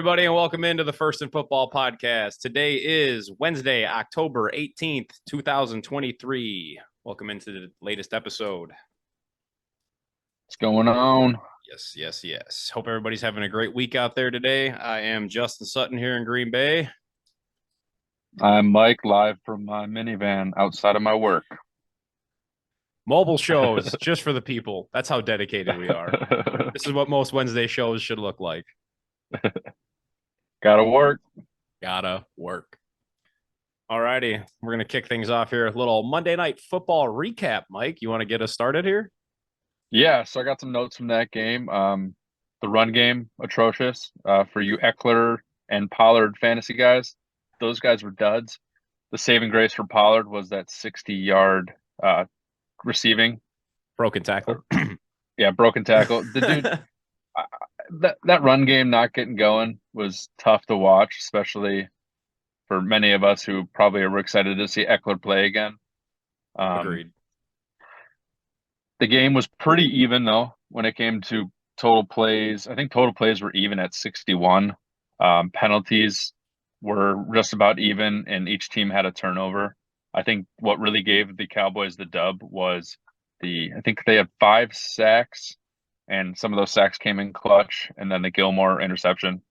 everybody, and welcome into the First and Football Podcast. Today is Wednesday, October 18th, 2023. Welcome into the latest episode. What's going on? Yes. Hope everybody's having a great week out there today. I am Justin Sutton here in Green Bay. I'm Mike, live from my minivan outside of my work. Mobile shows just for the people. That's how dedicated we are. This is what most Wednesday shows should look like. Gotta work. All righty. We're going to kick things off here. A little Monday Night Football recap. Mike, you want to get us started here? Yeah, so I got some notes from that game. The run game, atrocious. For you Eckler and Pollard fantasy guys, those guys were duds. The saving grace for Pollard was that 60-yard receiving. Broken tackle. Yeah, broken tackle. The dude, that run game not getting going was tough to watch, especially for many of us who probably were excited to see Eckler play again. Agreed. The game was pretty even, though, when it came to total plays. I think total plays were even at 61. Penalties were just about even, and each team had a turnover. I think what really gave the Cowboys the dub was I think they had 5 sacks, and some of those sacks came in clutch, and then the Gilmore interception,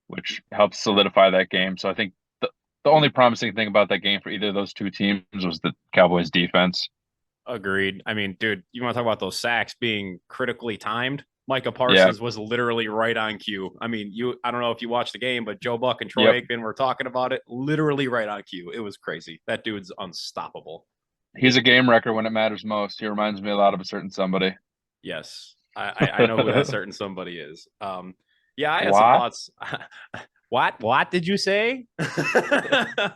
which helped solidify that game. So I think the only promising thing about that game for either of those two teams was the Cowboys defense. Agreed. I mean, dude, you want to talk about those sacks being critically timed? Micah Parsons was literally right on cue. I mean, I don't know if you watched the game, but Joe Buck and Troy Aikman were talking about it, literally right on cue. It was crazy. That dude's unstoppable. He's a game wrecker when it matters most. He reminds me a lot of a certain somebody. Yes. I know who that certain somebody is. Yeah, I had some thoughts. What did you say? I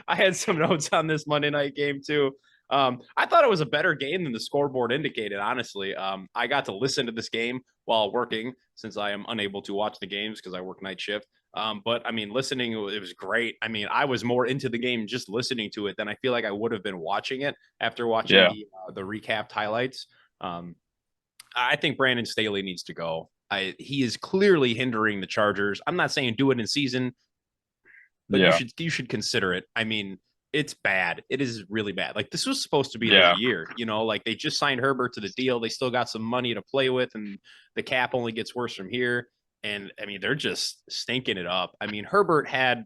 had some notes on this Monday night game too. I thought it was a better game than the scoreboard indicated, honestly. I got to listen to this game while working, since I am unable to watch the games because I work night shift. But I mean, listening, it was great. I mean, I was more into the game just listening to it than I feel like I would have been watching it after watching the recapped highlights. I think Brandon Staley needs to go. He is clearly hindering the Chargers. I'm not saying do it in season, but you should consider it. I mean, it's bad. It is really bad. Like, this was supposed to be their year, like they just signed Herbert to the deal. They still got some money to play with, and the cap only gets worse from here. And I mean, they're just stinking it up. I mean, Herbert had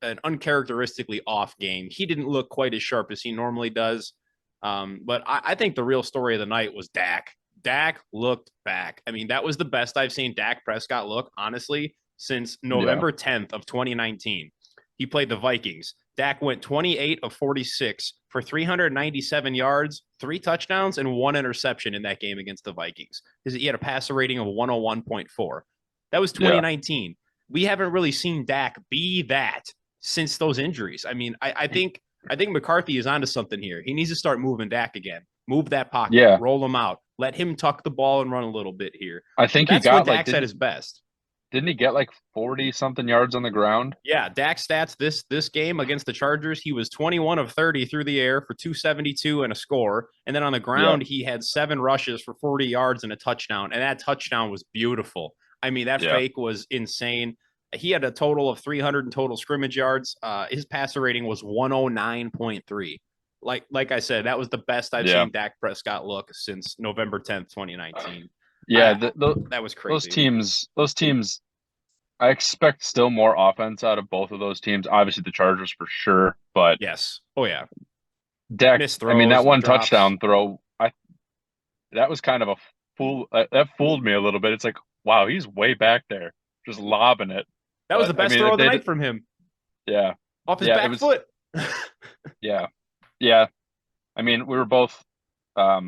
an uncharacteristically off game. He didn't look quite as sharp as he normally does. But I think the real story of the night was Dak. Dak looked back. I mean, that was the best I've seen Dak Prescott look, honestly, since November 10th of 2019. He played the Vikings. Dak went 28 of 46 for 397 yards, 3 touchdowns, and 1 interception in that game against the Vikings. He had a passer rating of 101.4. That was 2019. We haven't really seen Dak be that since those injuries. I mean, I think McCarthy is onto something here. He needs to start moving Dak again. Move that pocket, roll him out, let him tuck the ball and run a little bit here. I think that's he got when Dak's at his best. Didn't he get like 40-something yards on the ground? Yeah, Dak's stats this game against the Chargers, he was 21 of 30 through the air for 272 and a score. And then on the ground, he had 7 rushes for 40 yards and a touchdown. And that touchdown was beautiful. I mean, that fake was insane. He had a total of 300 in total scrimmage yards. His passer rating was 109.3. Like I said, that was the best I've seen Dak Prescott look since November 10th, 2019. Yeah, that was crazy. Those teams, I expect still more offense out of both of those teams. Obviously, the Chargers for sure, but yes, oh yeah, Dak. I mean, that one touchdown throw, that was kind of a fool. That fooled me a little bit. It's like, wow, he's way back there, just lobbing it. That was the best throw of the night from him. Yeah, off his back foot. Yeah. I mean, we were both. I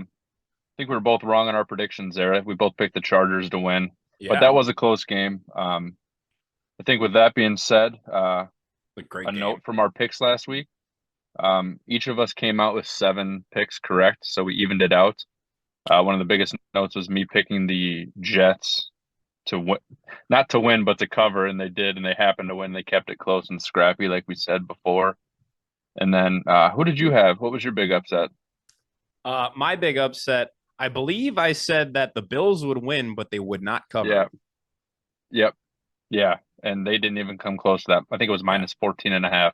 think we were both wrong on our predictions there. We both picked the Chargers to win, but that was a close game. I think with that being said, a note from our picks last week. Each of us came out with 7 picks correct, so we evened it out. One of the biggest notes was me picking the Jets to win, not to win, but to cover, and they did, and they happened to win. They kept it close and scrappy, like we said before. And then, who did you have? What was your big upset? My big upset, I believe I said that the Bills would win, but they would not cover. Yep. Yeah, and they didn't even come close to that. I think it was Yeah. minus 14.5.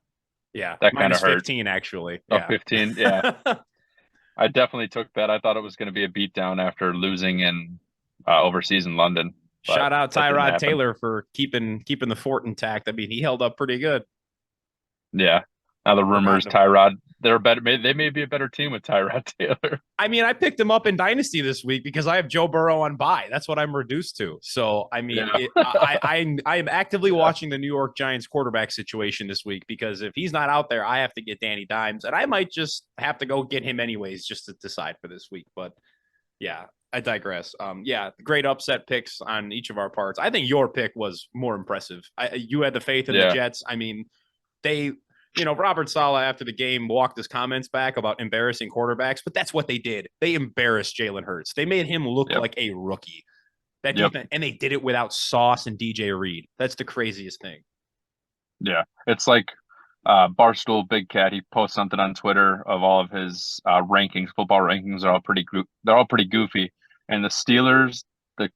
Yeah. That kind Minus of hurt. 15, actually. Oh, Yeah. 15. Yeah. I definitely took that. I thought it was going to be a beatdown after losing in overseas in London, but Shout out that didn't Tyrod happen. Taylor for keeping the fort intact. I mean, he held up pretty good. Yeah. Now the rumors Forgotten. Tyrod, they're better. They may be a better team with Tyrod Taylor. I mean, I picked him up in Dynasty this week because I have Joe Burrow on bye. That's what I'm reduced to. So, I mean, Yeah. I am actively Yeah. watching the New York Giants quarterback situation this week because if he's not out there, I have to get Danny Dimes, and I might just have to go get him anyways just to decide for this week. But yeah, I digress. Yeah, great upset picks on each of our parts. I think your pick was more impressive. You had the faith in the Yeah. Jets. I mean, they, Robert Saleh after the game walked his comments back about embarrassing quarterbacks, but that's what they did. They embarrassed Jalen Hurts. They made him look Yep. like a rookie. That Yep. defense, and they did it without Sauce and DJ Reed. That's the craziest thing. Yeah. It's like Barstool Big Cat. He posts something on Twitter of all of his rankings. Football rankings are all they're all pretty goofy. And the Steelers, the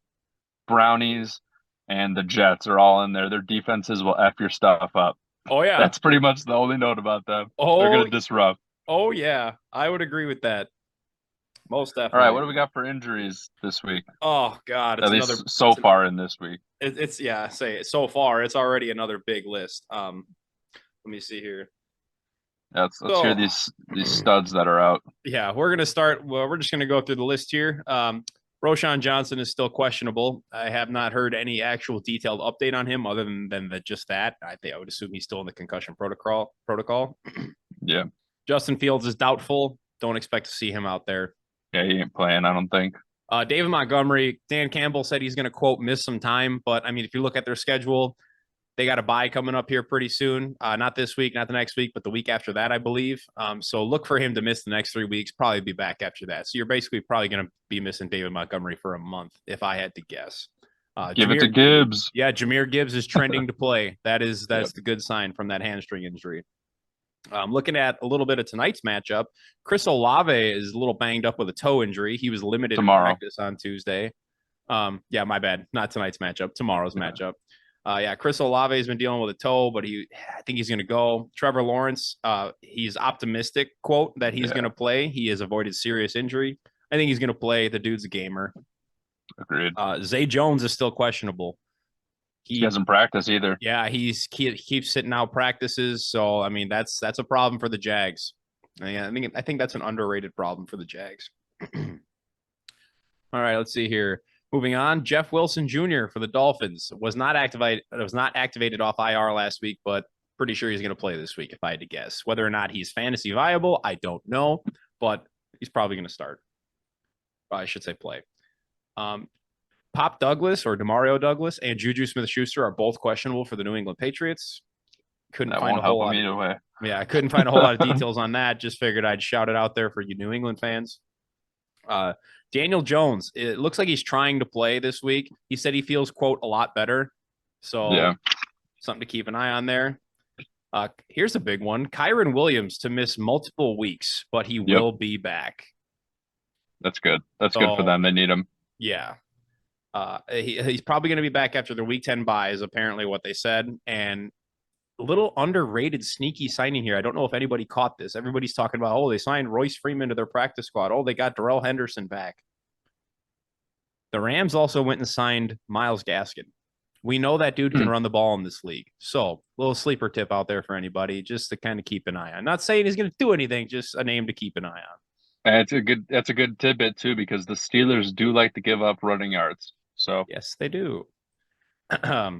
Brownies, and the Jets are all in there. Their defenses will F your stuff up. Oh yeah. That's pretty much the only note about them. They're Oh going to disrupt. oh yeah. I would agree with that. Most All right, definitely. what do we got for injuries this week? Oh God, At it's another. least so far in this week. It's yeah. Say it. So far, it's already another big list. Let me see here. Yeah, let's hear So these studs that are out. yeah, we're gonna start. Well, we're just gonna go through the list here. Roshan Johnson is still questionable. I have not heard any actual detailed update on him other than just that. I think I would assume he's still in the concussion protocol. Yeah. Justin Fields is doubtful. Don't expect to see him out there. Yeah, he ain't playing, I don't think. David Montgomery, Dan Campbell said he's going to, quote, miss some time. But, I mean, if you look at their schedule, they got a bye coming up here pretty soon. Not this week, not the next week, but the week after that, I believe. So look for him to miss the next 3 weeks, probably be back after that. So you're basically probably going to be missing David Montgomery for a month, if I had to guess. Give it to Gibbs. Yeah, Jahmyr Gibbs is trending to play. That's Yep. the good sign from that hamstring injury. Looking at a little bit of tonight's matchup, Chris Olave is a little banged up with a toe injury. He was limited in practice on Tuesday. Yeah, my bad. Not tonight's matchup. Tomorrow's matchup. Yeah, Chris Olave has been dealing with a toe, but I think he's going to go. Trevor Lawrence, he's optimistic, quote, that he's going to play. He has avoided serious injury. I think he's going to play. The dude's a gamer. Agreed. Zay Jones is still questionable. He hasn't practiced either. Yeah, he keeps sitting out practices. So I mean, that's a problem for the Jags. I think that's an underrated problem for the Jags. All right, let's see here. Moving on, Jeff Wilson Jr. for the Dolphins was not activated off IR last week, but pretty sure he's going to play this week if I had to guess. Whether or not he's fantasy viable, I don't know, but he's probably going to start. I should say play. Pop Douglas or Demario Douglas and Juju Smith-Schuster are both questionable for the New England Patriots. Couldn't find a whole lot. Either way. Yeah, I couldn't find a whole lot of details on that. Just figured I'd shout it out there for you New England fans. Daniel Jones, it looks like he's trying to play this week. He said he feels, quote, a lot better. So yeah, something to keep an eye on there. Here's a big one. Kyron Williams to miss multiple weeks, but he will be back. That's good. That's good for them. They need him. Yeah. He's probably going to be back after the week 10 bye is apparently what they said. And a little underrated sneaky signing here. I don't know if anybody caught this. Everybody's talking about, oh, they signed Royce Freeman to their practice squad. Oh, they got Darrell Henderson back. The Rams also went and signed Myles Gaskin. We know that dude can run the ball in this league. So, little sleeper tip out there for anybody just to kind of keep an eye on. Not saying he's going to do anything, just a name to keep an eye on. And that's a good tidbit too, because the Steelers do like to give up running yards. So yes, they do.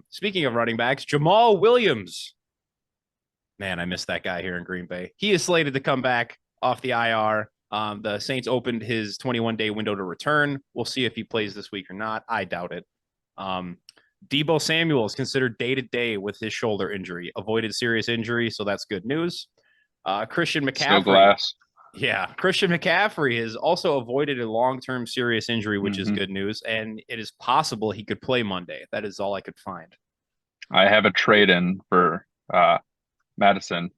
Speaking of running backs, Jamal Williams. Man, I missed that guy here in Green Bay. He is slated to come back off the IR. The Saints opened his 21-day window to return. We'll see if he plays this week or not. I doubt it. Deebo Samuel is considered day-to-day with his shoulder injury. Avoided serious injury, so that's good news. Christian McCaffrey. Still glass. Yeah, Christian McCaffrey has also avoided a long-term serious injury, which is good news, and it is possible he could play Monday. That is all I could find. I have a trade-in for Madison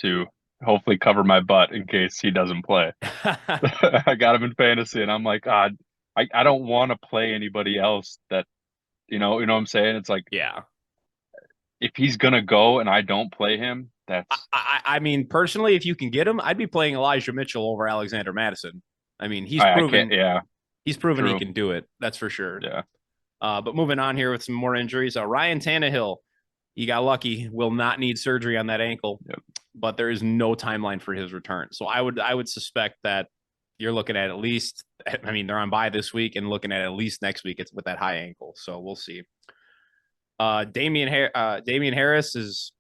to hopefully cover my butt in case he doesn't play. I got him in fantasy, and I'm like, God, I don't want to play anybody else that You know what I'm saying? It's like Yeah. if he's gonna go and I don't play him, that's I mean, personally, if you can get him, I'd be playing Elijah Mitchell over Alexander Madison. I mean, I can't. Yeah, he's proven he true. can do it. That's for sure. Yeah, But moving on here with some more injuries, Ryan Tannehill, he got lucky, will not need surgery on that ankle, yep. but there is no timeline for his return. So I would suspect that you're looking at least. I mean, they're on bye this week and looking at least next week. It's with that high ankle, so we'll see. Damian Harris is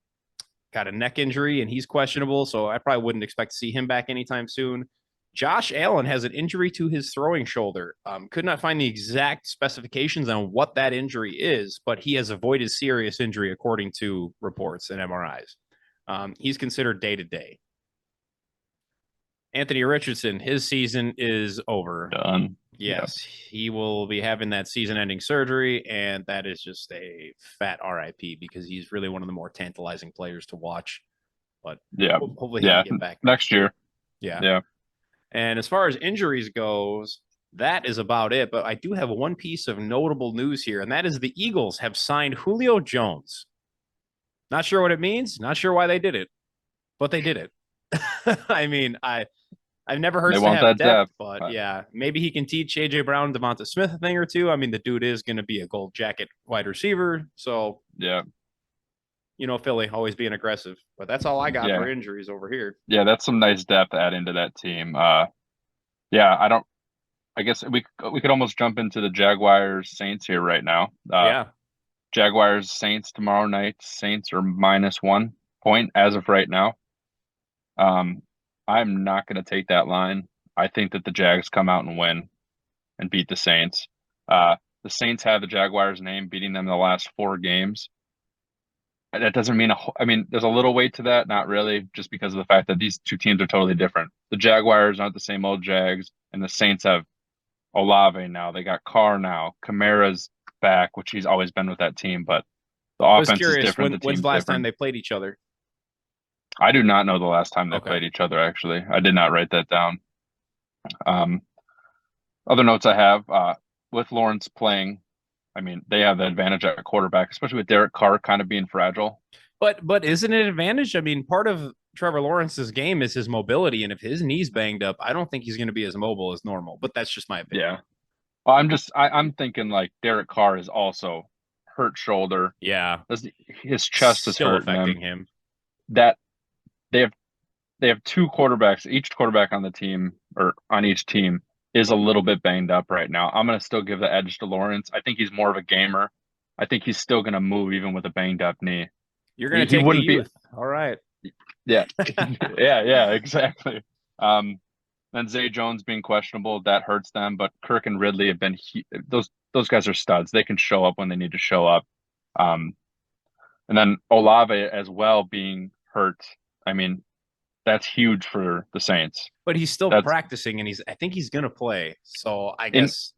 got a neck injury and he's questionable, so I probably wouldn't expect to see him back anytime soon. Josh Allen has an injury to his throwing shoulder. Could not find the exact specifications on what that injury is, but he has avoided serious injury according to reports and MRIs. He's considered day to day. Anthony Richardson, his season is over. Done. Yes, he will be having that season-ending surgery, and that is just a fat RIP because he's really one of the more tantalizing players to watch. But Yeah, hopefully he can get back next year. Yeah. Yeah. And as far as injuries goes, that is about it. But I do have one piece of notable news here, and that is the Eagles have signed Julio Jones. Not sure what it means. Not sure why they did it, but they did it. I mean, I've never heard They to want have that depth, but yeah, maybe he can teach AJ Brown, Devonta Smith a thing or two. I mean, the dude is going to be a gold jacket wide receiver, so yeah, Philly always being aggressive. But that's all I got for injuries over here. Yeah, that's some nice depth add into that team. Yeah, I guess we could almost jump into the Jaguars Saints here right now. Yeah. Jaguars Saints tomorrow night. Saints are -1 point as of right now. I'm not going to take that line. I think that the Jags come out and win and beat the Saints. The Saints have the Jaguars' name, beating them in the last 4 games. That doesn't mean I mean, there's a little weight to that, not really, just because of the fact that these two teams are totally different. The Jaguars aren't the same old Jags, and the Saints have Olave now. They got Carr now. Kamara's back, which he's always been with that team, but the offense is different. When's the last time they played each other? I do not know the last time they played each other, actually. I did not write that down. Other notes I have, with Lawrence playing, I mean, they have the advantage at quarterback, especially with Derek Carr kind of being fragile. But isn't it an advantage? I mean, part of Trevor Lawrence's game is his mobility, and if his knee's banged up, I don't think he's going to be as mobile as normal. But that's just my opinion. Yeah. Well, I'm thinking like Derek Carr is also hurt shoulder. Yeah. His chest is still hurting affecting him. That they have 2 quarterbacks. Each quarterback on the team or on each team is a little bit banged up right now. I'm going to still give the edge to Lawrence. I think he's more of a gamer. I think he's still going to move even with a banged up knee. You're going to take the youth. All right. Yeah. yeah, exactly. And Zay Jones being questionable, that hurts them. But Kirk and Ridley have been those guys are studs. They can show up when they need to show up. And then Olave as well being hurt. I mean, that's huge for the Saints. But he's still practicing, and I think he's going to play. So I guess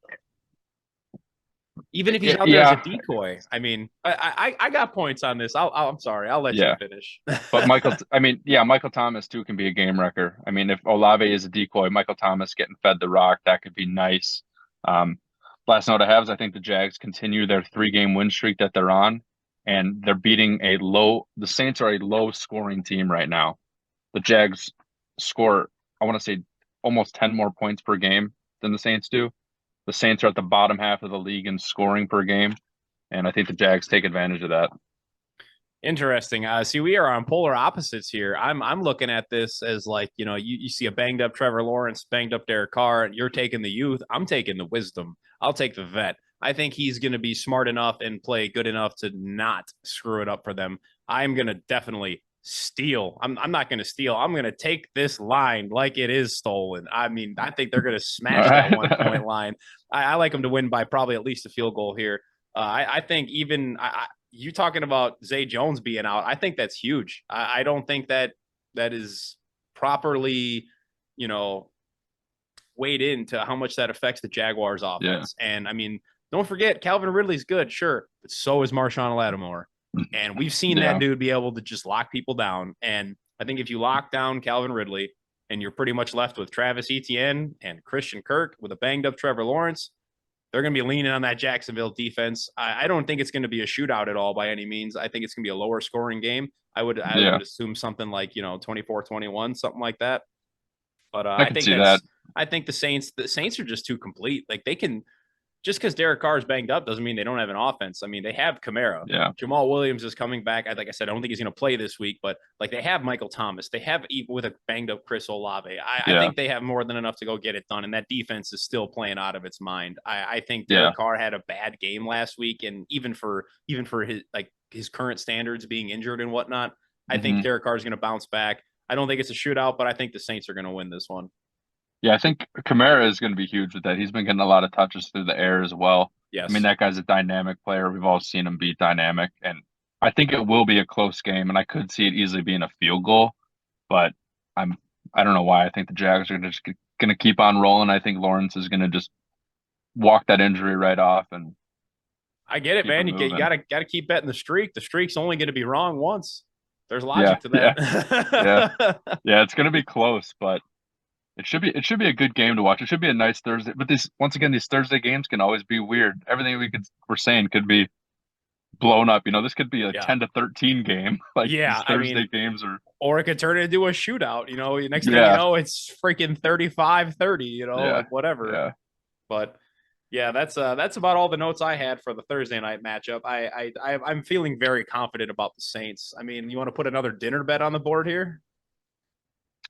even if he's out there as a decoy, I mean, I got points on this. I'm sorry. I'll let you finish. But Michael Thomas too can be a game wrecker. I mean, if Olave is a decoy, Michael Thomas getting fed the rock, that could be nice. Last note I have is I think the Jags continue their 3-game win streak that they're on, and they're beating the Saints are a low scoring team right now. The Jags score, I want to say, almost 10 more points per game than the Saints do. The Saints are at the bottom half of the league in scoring per game, and I think the Jags take advantage of that. Interesting. See, we are on polar opposites here. I'm looking at this as like, you see a banged up Trevor Lawrence, banged up Derek Carr, and you're taking the youth. I'm taking the wisdom. I'll take the vet. I think he's going to be smart enough and play good enough to not screw it up for them. I'm going to definitely steal. I'm not going to steal. I'm going to take this line like it is stolen. I mean, I think they're going to smash that 1-point line. I like them to win by probably at least a field goal here. I think even you talking about Zay Jones being out, I think that's huge. I don't think that is properly, weighed into how much that affects the Jaguars offense. Yeah. And I mean, don't forget, Calvin Ridley's good, sure, but so is Marshawn Lattimore. And we've seen that dude be able to just lock people down. And I think if you lock down Calvin Ridley and you're pretty much left with Travis Etienne and Christian Kirk with a banged up Trevor Lawrence, They're going to be leaning on that Jacksonville defense. I don't think it's going to be a shootout at all by any means. I think it's going to be a lower scoring game. I would assume something like 24-21, something like that. But I could see that. I think the Saints are just too complete. Like they can just because Derek Carr is banged up doesn't mean they don't have an offense. I mean, they have Kamara. Yeah. Jamal Williams is coming back. Like I said, I don't think he's going to play this week, but like they have Michael Thomas. They have with a banged up Chris Olave. I think they have more than enough to go get it done. And that defense is still playing out of its mind. I think Derek Carr had a bad game last week, and even for his current standards, being injured and whatnot, I think Derek Carr is going to bounce back. I don't think it's a shootout, but I think the Saints are going to win this one. Yeah, I think Kamara is going to be huge with that. He's been getting a lot of touches through the air as well. Yes. I mean, that guy's a dynamic player. We've all seen him be dynamic, and I think it will be a close game, and I could see it easily being a field goal, but I don't know why. I think the Jags are just going to keep on rolling. I think Lawrence is going to just walk that injury right off, and I get it, man. You gotta keep betting the streak. The streak's only going to be wrong once. There's logic to that. Yeah, it's going to be close, but it should be a good game to watch. It should be a nice Thursday. But these Thursday games can always be weird. Everything we're saying could be blown up. This could be a 10-13 game. Like these Thursday games or it could turn into a shootout. Next thing you know, it's freaking 35-30. Like whatever. Yeah. But yeah, that's about all the notes I had for the Thursday night matchup. I'm feeling very confident about the Saints. I mean, you want to put another dinner bet on the board here?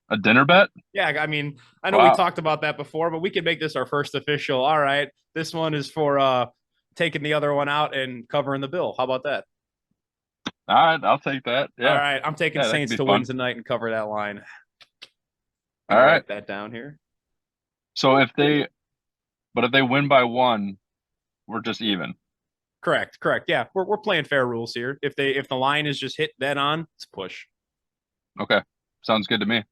A dinner bet? Yeah, I mean, I know we talked about that before, but we could make this our first official. All right, this one is for taking the other one out and covering the bill. How about that? All right, I'll take that. Yeah. All right, I'm taking Saints to win tonight and cover that line. All right, write that down here. So if they win by one, we're just even. Correct. Yeah, we're playing fair rules here. If the line is just hit dead on, it's push. Okay, sounds good to me.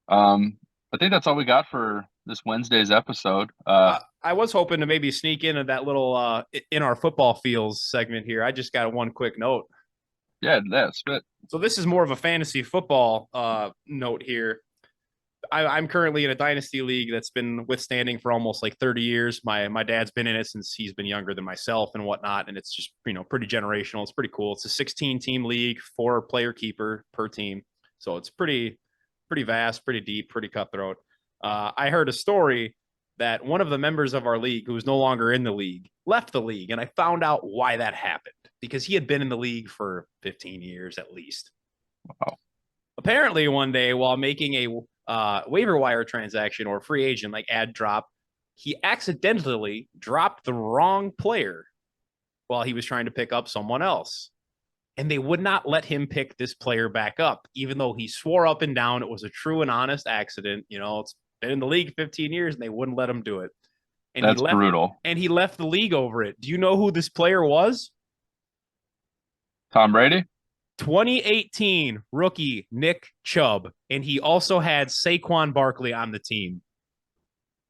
I think that's all we got for this Wednesday's episode. I was hoping to maybe sneak into that little in our football feels segment here. I just got one quick note. Yeah, that's it. So this is more of a fantasy football note here. I'm currently in a dynasty league that's been withstanding for almost like 30 years. My dad's been in it since he's been younger than myself and whatnot, and it's just pretty generational. It's pretty cool. It's a 16 team league, 4-player keeper per team, so it's pretty vast, pretty deep, pretty cutthroat. I heard a story that one of the members of our league, who is no longer in the league, left the league, and I found out why that happened, because he had been in the league for 15 years at least. Wow. Apparently, one day while making a waiver wire transaction or free agent like ad drop, he accidentally dropped the wrong player while he was trying to pick up someone else. And they would not let him pick this player back up, even though he swore up and down it was a true and honest accident. It's been in the league 15 years, and they wouldn't let him do it. And that's brutal. And he left the league over it. Do you know who this player was? Tom Brady? 2018 rookie Nick Chubb. And he also had Saquon Barkley on the team.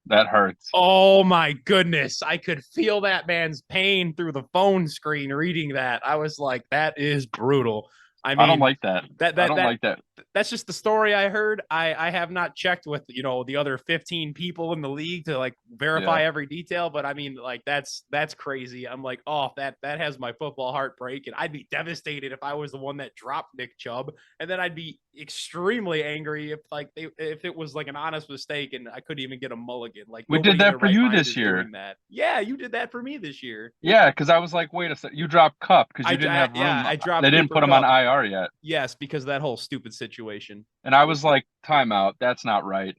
That hurts. Oh my goodness. I could feel that man's pain through the phone screen reading that. I was like, that is brutal. I mean, I don't like that. I don't like that. That's just the story I heard. I have not checked with, the other 15 people in the league to like verify every detail, but I mean, like that's crazy. I'm like, oh, that has my football heart breaking. I'd be devastated if I was the one that dropped Nick Chubb, and then I'd be extremely angry if it was like an honest mistake and I couldn't even get a mulligan. Like we did that for you this year. Yeah, you did that for me this year. Yeah, because I was like, wait a second, you dropped Cup because you didn't have room. Yeah, I dropped. They didn't put him on IR yet. Yes, because of that whole stupid situation. And I was like, timeout. That's not right.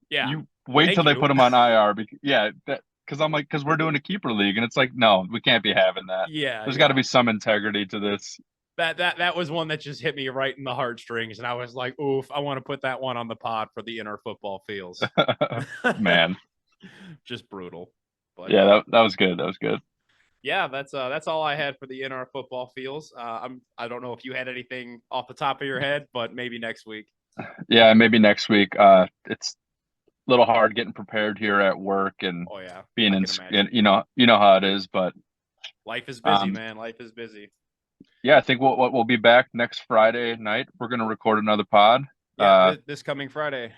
Yeah. You wait till they put him on IR. Because we're doing a keeper league, and it's like, no, we can't be having that. Yeah. There's got to be some integrity to this. That was one that just hit me right in the heartstrings, and I was like, oof, I want to put that one on the pod for the inner football feels. Man. Just brutal. But yeah, that was good. That was good. Yeah, that's all I had for the in our football feels. I don't know if you had anything off the top of your head, but maybe next week. Yeah, maybe next week. It's a little hard getting prepared here at work and being in, you know how it is, but life is busy, man. Life is busy. Yeah, I think we'll be back next Friday night. We're going to record another pod. Yeah, this coming Friday.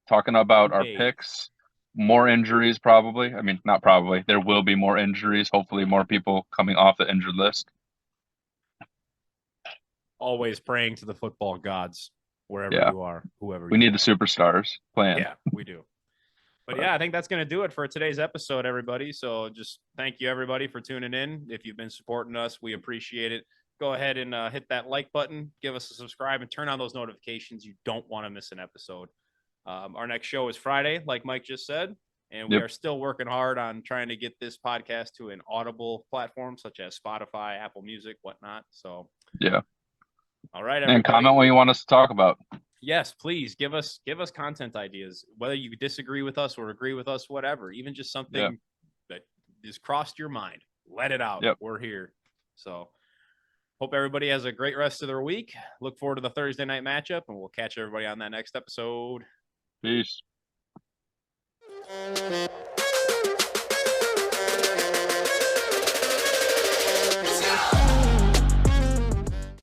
Talking about our picks. more injuries probably. I mean, not probably. There will be more injuries. Hopefully, more people coming off the injured list. Always praying to the football gods wherever you are, whoever we you need are. the superstars playing. Yeah, we do. But yeah, I think that's going to do it for today's episode, everybody. So just thank you, everybody, for tuning in. If you've been supporting us, we appreciate it. Go ahead and hit that like button, give us a subscribe, and turn on those notifications. You don't want to miss an episode. Our next show is Friday, like Mike just said, and we are still working hard on trying to get this podcast to an audible platform such as Spotify, Apple Music, whatnot. So yeah. All right, everybody. And comment what you want us to talk about. Yes, please give us content ideas, whether you disagree with us or agree with us, whatever, even just something that just crossed your mind. Let it out. We're here. So hope everybody has a great rest of their week. Look forward to the Thursday night matchup, and we'll catch everybody on that next episode. Peace.